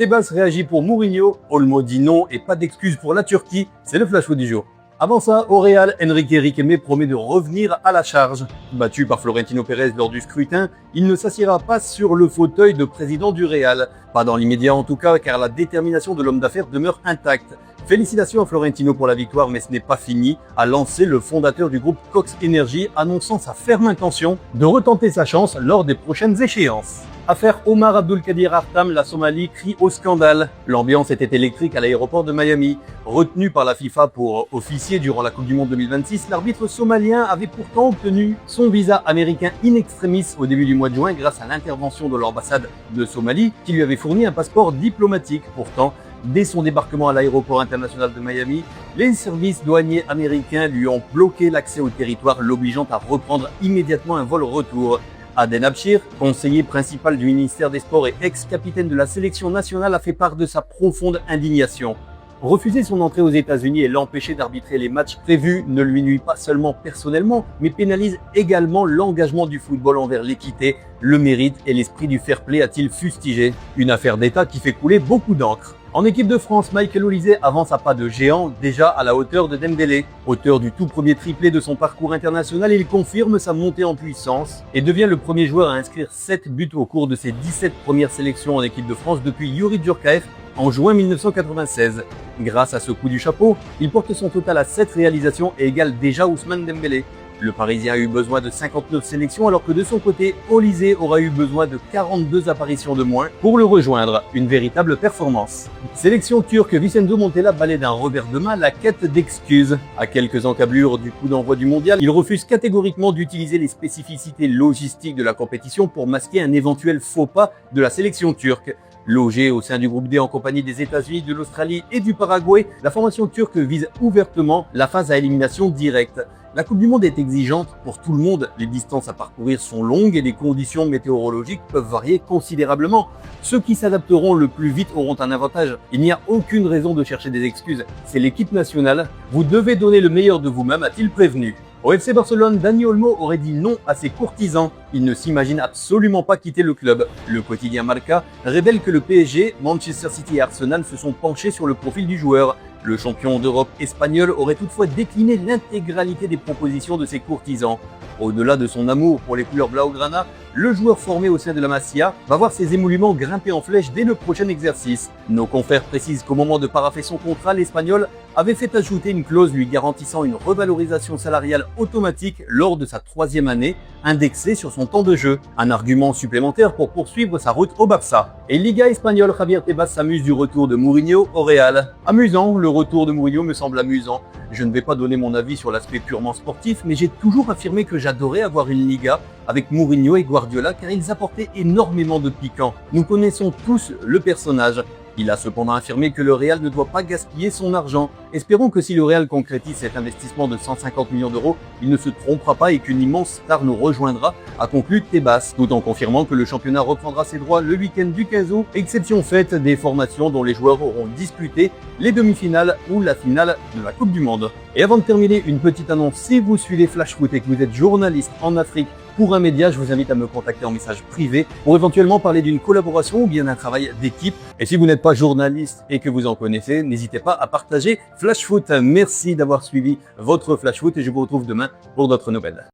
Tebas réagit pour Mourinho, Olmo dit non et pas d'excuses pour la Turquie, c'est le flash foot du jour. Avant ça, au Real, Enrique Riquelme promet de revenir à la charge. Battu par Florentino Pérez lors du scrutin, il ne s'assiera pas sur le fauteuil de président du Real. Pas dans l'immédiat en tout cas, car la détermination de l'homme d'affaires demeure intacte. Félicitations à Florentino pour la victoire, mais ce n'est pas fini, a lancé le fondateur du groupe Cox Energy, annonçant sa ferme intention de retenter sa chance lors des prochaines échéances. Affaire Omar Abdulkadir Artam, la Somalie crie au scandale. L'ambiance était électrique à l'aéroport de Miami. Retenu par la FIFA pour officier durant la Coupe du Monde 2026, l'arbitre somalien avait pourtant obtenu son visa américain in extremis au début du mois de juin grâce à l'intervention de l'ambassade de Somalie qui lui avait fourni un passeport diplomatique. Pourtant, dès son débarquement à l'aéroport international de Miami, les services douaniers américains lui ont bloqué l'accès au territoire, l'obligeant à reprendre immédiatement un vol retour. Aden Abshir, conseiller principal du ministère des Sports et ex-capitaine de la sélection nationale, a fait part de sa profonde indignation. Refuser son entrée aux États-Unis et l'empêcher d'arbitrer les matchs prévus ne lui nuit pas seulement personnellement, mais pénalise également l'engagement du football envers l'équité, le mérite et l'esprit du fair play, a-t-il fustigé. Une affaire d'État qui fait couler beaucoup d'encre. En équipe de France, Michael Olise avance à pas de géant, déjà à la hauteur de Dembélé. Auteur du tout premier triplé de son parcours international, il confirme sa montée en puissance et devient le premier joueur à inscrire 7 buts au cours de ses 17 premières sélections en équipe de France depuis Youri Djurkaeff en juin 1996. Grâce à ce coup du chapeau, il porte son total à 7 réalisations et égale déjà Ousmane Dembélé. Le Parisien a eu besoin de 59 sélections alors que de son côté, Olise aura eu besoin de 42 apparitions de moins pour le rejoindre. Une véritable performance. Sélection turque, Vincenzo Montella balaie d'un revers de main la quête d'excuses. À quelques encablures du coup d'envoi du mondial, il refuse catégoriquement d'utiliser les spécificités logistiques de la compétition pour masquer un éventuel faux pas de la sélection turque. Logée au sein du groupe D en compagnie des États-Unis, de l'Australie et du Paraguay, la formation turque vise ouvertement la phase à élimination directe. La Coupe du Monde est exigeante pour tout le monde, les distances à parcourir sont longues et les conditions météorologiques peuvent varier considérablement. Ceux qui s'adapteront le plus vite auront un avantage. Il n'y a aucune raison de chercher des excuses, c'est l'équipe nationale. Vous devez donner le meilleur de vous-même, a-t-il prévenu. Au FC Barcelone, Dani Olmo aurait dit non à ses courtisans. Il ne s'imagine absolument pas quitter le club. Le quotidien Marca révèle que le PSG, Manchester City et Arsenal se sont penchés sur le profil du joueur. Le champion d'Europe espagnol aurait toutefois décliné l'intégralité des propositions de ses courtisans. Au-delà de son amour pour les couleurs blaugrana, le joueur formé au sein de la Masia va voir ses émoluments grimper en flèche dès le prochain exercice. Nos confrères précisent qu'au moment de parapher son contrat, l'Espagnol avait fait ajouter une clause lui garantissant une revalorisation salariale automatique lors de sa 3e année, indexée sur son temps de jeu. Un argument supplémentaire pour poursuivre sa route au Barça. Et Liga espagnole, Javier Tebas s'amuse du retour de Mourinho au Real. Amusant, le retour de Mourinho me semble amusant. Je ne vais pas donner mon avis sur l'aspect purement sportif, mais j'ai toujours affirmé que j'adorais avoir une Liga avec Mourinho et Guardiola car ils apportaient énormément de piquant. Nous connaissons tous le personnage. Il a cependant affirmé que le Real ne doit pas gaspiller son argent. Espérons que si le Real concrétise cet investissement de 150 millions d'euros, il ne se trompera pas et qu'une immense star nous rejoindra, a conclu Tebas, tout en confirmant que le championnat reprendra ses droits le week-end du 15 août, exception faite des formations dont les joueurs auront disputé les demi-finales ou la finale de la Coupe du Monde. Et avant de terminer, une petite annonce, si vous suivez Flash Foot et que vous êtes journaliste en Afrique, pour un média, je vous invite à me contacter en message privé pour éventuellement parler d'une collaboration ou bien d'un travail d'équipe. Et si vous n'êtes pas journaliste et que vous en connaissez, n'hésitez pas à partager Flash Foot. Merci d'avoir suivi votre Flash Foot et je vous retrouve demain pour d'autres nouvelles.